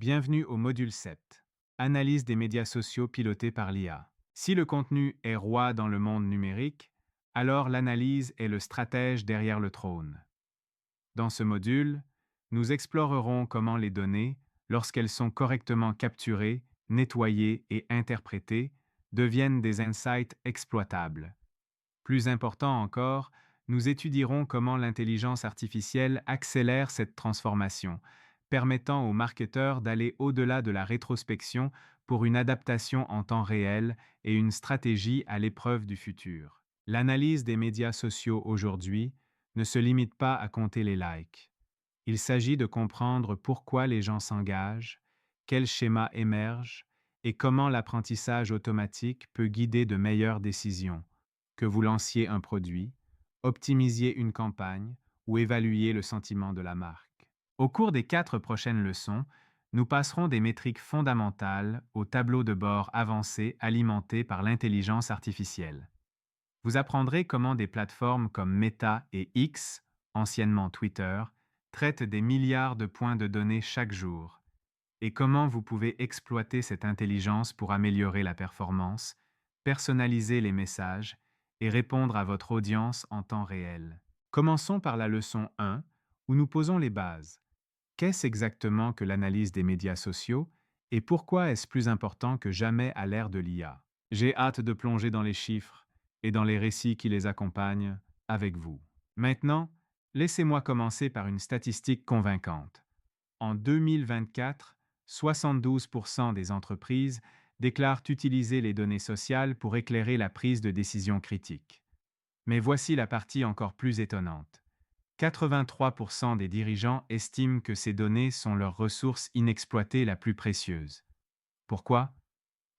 Bienvenue au module 7. Analyse des médias sociaux pilotés par l'IA. Si le contenu est roi dans le monde numérique, alors l'analyse est le stratège derrière le trône. Dans ce module, nous explorerons comment les données, lorsqu'elles sont correctement capturées, nettoyées et interprétées, deviennent des insights exploitables. Plus important encore, nous étudierons comment l'intelligence artificielle accélère cette transformation, permettant aux marketeurs d'aller au-delà de la rétrospection pour une adaptation en temps réel et une stratégie à l'épreuve du futur. L'analyse des médias sociaux aujourd'hui ne se limite pas à compter les likes. Il s'agit de comprendre pourquoi les gens s'engagent, quels schémas émergent et comment l'apprentissage automatique peut guider de meilleures décisions, que vous lanciez un produit, optimisiez une campagne ou évaluiez le sentiment de la marque. Au cours des 4 prochaines leçons, nous passerons des métriques fondamentales au tableau de bord avancé alimenté par l'intelligence artificielle. Vous apprendrez comment des plateformes comme Meta et X, anciennement Twitter, traitent des milliards de points de données chaque jour, et comment vous pouvez exploiter cette intelligence pour améliorer la performance, personnaliser les messages et répondre à votre audience en temps réel. Commençons par la leçon 1, où nous posons les bases. Qu'est-ce exactement que l'analyse des médias sociaux et pourquoi est-ce plus important que jamais à l'ère de l'IA? J'ai hâte de plonger dans les chiffres et dans les récits qui les accompagnent avec vous. Maintenant, laissez-moi commencer par une statistique convaincante. En 2024, 72% des entreprises déclarent utiliser les données sociales pour éclairer la prise de décision critique. Mais voici la partie encore plus étonnante. 83% des dirigeants estiment que ces données sont leur ressource inexploitée la plus précieuse. Pourquoi?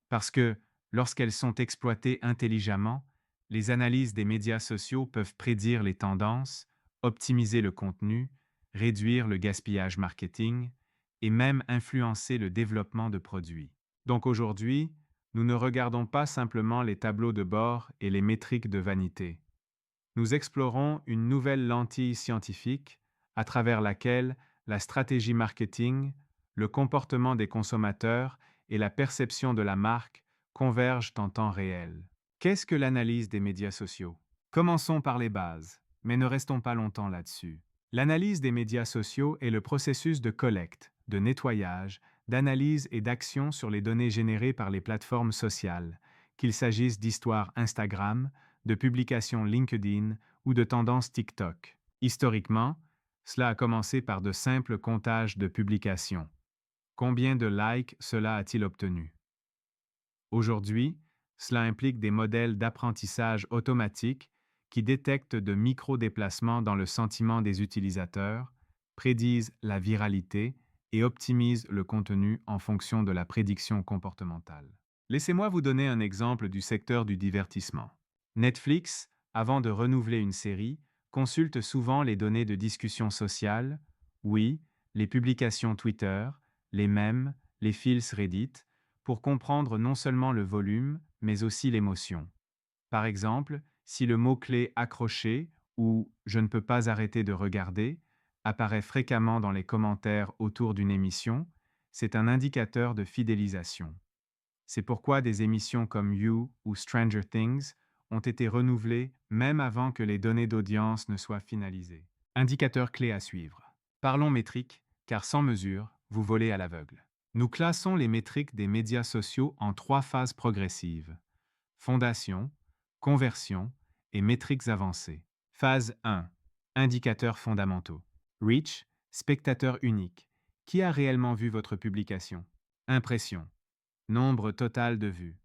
Parce que, lorsqu'elles sont exploitées intelligemment, les analyses des médias sociaux peuvent prédire les tendances, optimiser le contenu, réduire le gaspillage marketing et même influencer le développement de produits. Donc aujourd'hui, nous ne regardons pas simplement les tableaux de bord et les métriques de vanité. Nous explorons une nouvelle lentille scientifique à travers laquelle la stratégie marketing, le comportement des consommateurs et la perception de la marque convergent en temps réel. Qu'est-ce que l'analyse des médias sociaux? Commençons par les bases, mais ne restons pas longtemps là-dessus. L'analyse des médias sociaux est le processus de collecte, de nettoyage, d'analyse et d'action sur les données générées par les plateformes sociales, qu'il s'agisse d'histoires Instagram, de publications LinkedIn ou de tendances TikTok. Historiquement, cela a commencé par de simples comptages de publications. Combien de likes cela a-t-il obtenu? Aujourd'hui, cela implique des modèles d'apprentissage automatique qui détectent de micro-déplacements dans le sentiment des utilisateurs, prédisent la viralité et optimisent le contenu en fonction de la prédiction comportementale. Laissez-moi vous donner un exemple du secteur du divertissement. Netflix, avant de renouveler une série, consulte souvent les données de discussion sociale, oui, les publications Twitter, les mèmes, les fils Reddit, pour comprendre non seulement le volume, mais aussi l'émotion. Par exemple, si le mot-clé accroché ou je ne peux pas arrêter de regarder apparaît fréquemment dans les commentaires autour d'une émission, c'est un indicateur de fidélisation. C'est pourquoi des émissions comme You ou Stranger Things ont été renouvelées même avant que les données d'audience ne soient finalisées. Indicateur clé à suivre. Parlons métriques, car sans mesure, vous volez à l'aveugle. Nous classons les métriques des médias sociaux en 3 phases progressives. Fondation, conversion et métriques avancées. Phase 1. Indicateurs fondamentaux. Reach, spectateur unique. Qui a réellement vu votre publication? Impression. Nombre total de vues.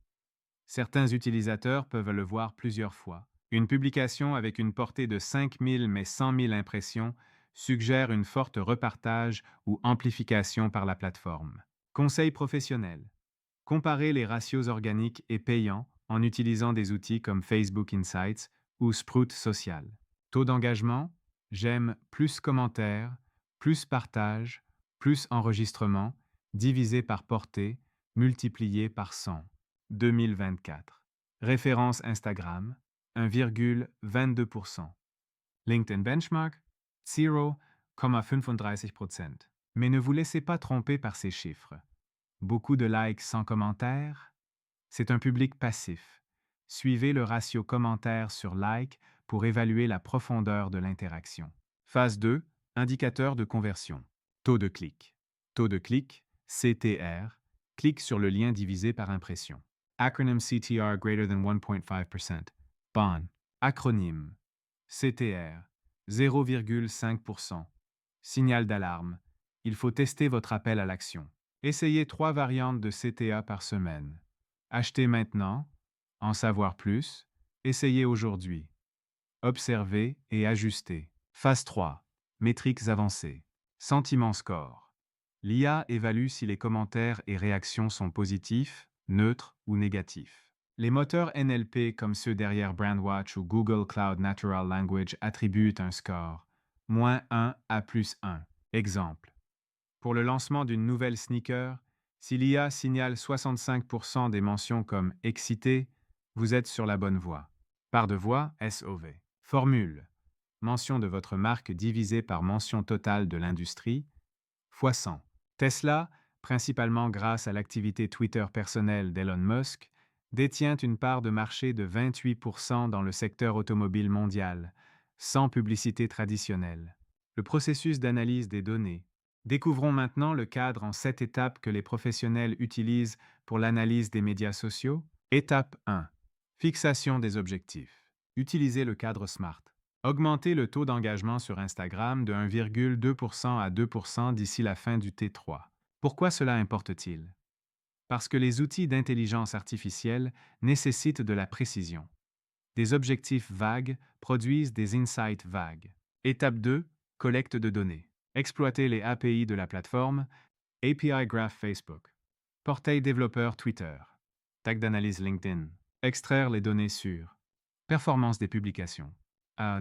Certains utilisateurs peuvent le voir plusieurs fois. Une publication avec une portée de 5000 mais 100 000 impressions suggère une forte repartage ou amplification par la plateforme. Conseil professionnel. Comparez les ratios organiques et payants en utilisant des outils comme Facebook Insights ou Sprout Social. Taux d'engagement, j'aime plus commentaires, plus partages, plus enregistrements, divisé par portée, multiplié par 100. 2024. Référence Instagram, 1,22%. LinkedIn Benchmark, 0,35%. Mais ne vous laissez pas tromper par ces chiffres. Beaucoup de likes sans commentaires? C'est un public passif. Suivez le ratio commentaires sur like pour évaluer la profondeur de l'interaction. Phase 2, indicateur de conversion. Taux de clic. Taux de clic, CTR, clique sur le lien divisé par impression. Acronym CTR greater than 1.5%. BON. Acronyme. CTR, 0,5%. Signal d'alarme. Il faut tester votre appel à l'action. Essayez 3 variantes de CTA par semaine. Achetez maintenant. En savoir plus. Essayez aujourd'hui. Observez et ajustez. Phase 3. Métriques avancées. Sentiment score. L'IA évalue si les commentaires et réactions sont positifs, neutres ou négatifs. Les moteurs NLP comme ceux derrière Brandwatch ou Google Cloud Natural Language attribuent un score -1 à +1. Exemple. Pour le lancement d'une nouvelle sneaker, si l'IA signale 65% des mentions comme excité, vous êtes sur la bonne voie. Part de voix, SOV. Formule. Mention de votre marque divisée par mention totale de l'industrie, fois 100. Tesla, principalement grâce à l'activité Twitter personnelle d'Elon Musk, détient une part de marché de 28% dans le secteur automobile mondial, sans publicité traditionnelle. Le processus d'analyse des données. Découvrons maintenant le cadre en 7 étapes que les professionnels utilisent pour l'analyse des médias sociaux. Étape 1. Fixation des objectifs. Utilisez le cadre SMART. Augmentez le taux d'engagement sur Instagram de 1,2% à 2% d'ici la fin du T3. Pourquoi cela importe-t-il? Parce que les outils d'intelligence artificielle nécessitent de la précision. Des objectifs vagues produisent des insights vagues. Étape 2. Collecte de données. Exploitez les API de la plateforme, API Graph Facebook, portail développeur Twitter, tag d'analyse LinkedIn. Extraire les données sur performance des publications,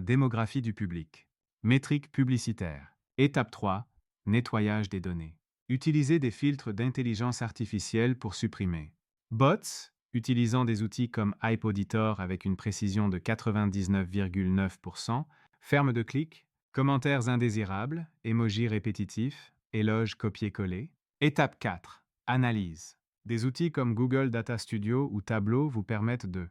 démographie du public, métriques publicitaires. Étape 3. Nettoyage des données. Utilisez des filtres d'intelligence artificielle pour supprimer bots, utilisant des outils comme Hype Auditor avec une précision de 99,9%, ferme de clic, commentaires indésirables, emojis répétitifs, éloges copier-coller. Étape 4. Analyse. Des outils comme Google Data Studio ou Tableau vous permettent de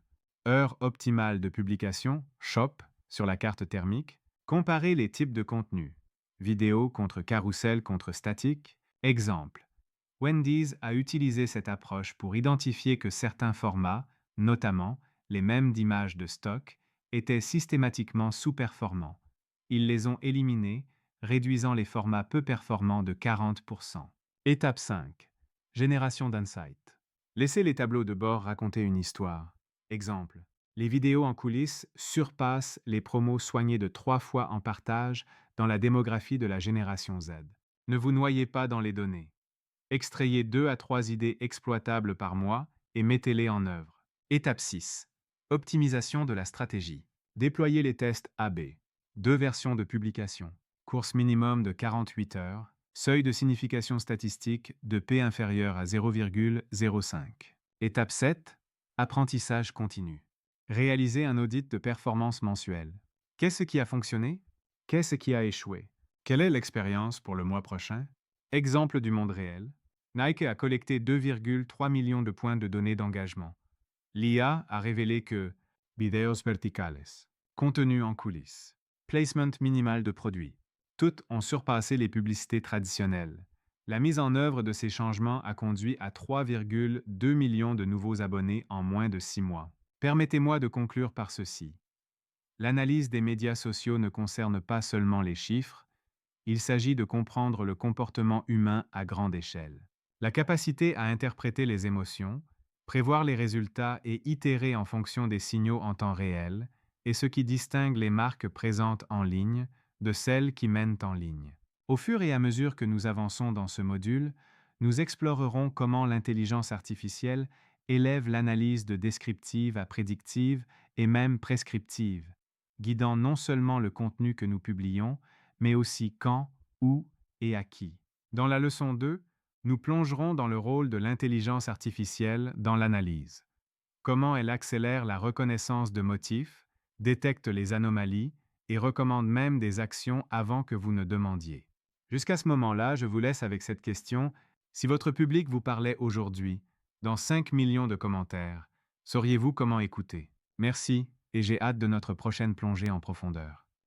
heure optimale de publication, SHOP, sur la carte thermique, comparer les types de contenus, vidéo contre carrousel contre statique. Exemple. Wendy's a utilisé cette approche pour identifier que certains formats, notamment les mêmes d'images de stock, étaient systématiquement sous-performants. Ils les ont éliminés, réduisant les formats peu performants de 40%. Étape 5. Génération d'insights. Laissez les tableaux de bord raconter une histoire. Exemple. Les vidéos en coulisses surpassent les promos soignées de 3 fois en partage dans la démographie de la génération Z. Ne vous noyez pas dans les données. Extrayez 2 à 3 idées exploitables par mois et mettez-les en œuvre. Étape 6. Optimisation de la stratégie. Déployez les tests AB. 2 versions de publication. Course minimum de 48 heures. Seuil de signification statistique de P inférieur à 0,05. Étape 7. Apprentissage continu. Réalisez un audit de performance mensuel. Qu'est-ce qui a fonctionné? Qu'est-ce qui a échoué? Quelle est l'expérience pour le mois prochain? Exemple du monde réel. Nike a collecté 2,3 millions de points de données d'engagement. L'IA a révélé que videos verticales, contenu en coulisses, placement minimal de produits, toutes ont surpassé les publicités traditionnelles. La mise en œuvre de ces changements a conduit à 3,2 millions de nouveaux abonnés en moins de 6 mois. Permettez-moi de conclure par ceci. L'analyse des médias sociaux ne concerne pas seulement les chiffres, il s'agit de comprendre le comportement humain à grande échelle. La capacité à interpréter les émotions, prévoir les résultats et itérer en fonction des signaux en temps réel est ce qui distingue les marques présentes en ligne de celles qui mènent en ligne. Au fur et à mesure que nous avançons dans ce module, nous explorerons comment l'intelligence artificielle élève l'analyse de descriptive à prédictive et même prescriptive, guidant non seulement le contenu que nous publions, mais aussi quand, où et à qui. Dans la leçon 2, nous plongerons dans le rôle de l'intelligence artificielle dans l'analyse. Comment elle accélère la reconnaissance de motifs, détecte les anomalies et recommande même des actions avant que vous ne demandiez. Jusqu'à ce moment-là, je vous laisse avec cette question. Si votre public vous parlait aujourd'hui, dans 5 millions de commentaires, sauriez-vous comment écouter? Merci, et j'ai hâte de notre prochaine plongée en profondeur.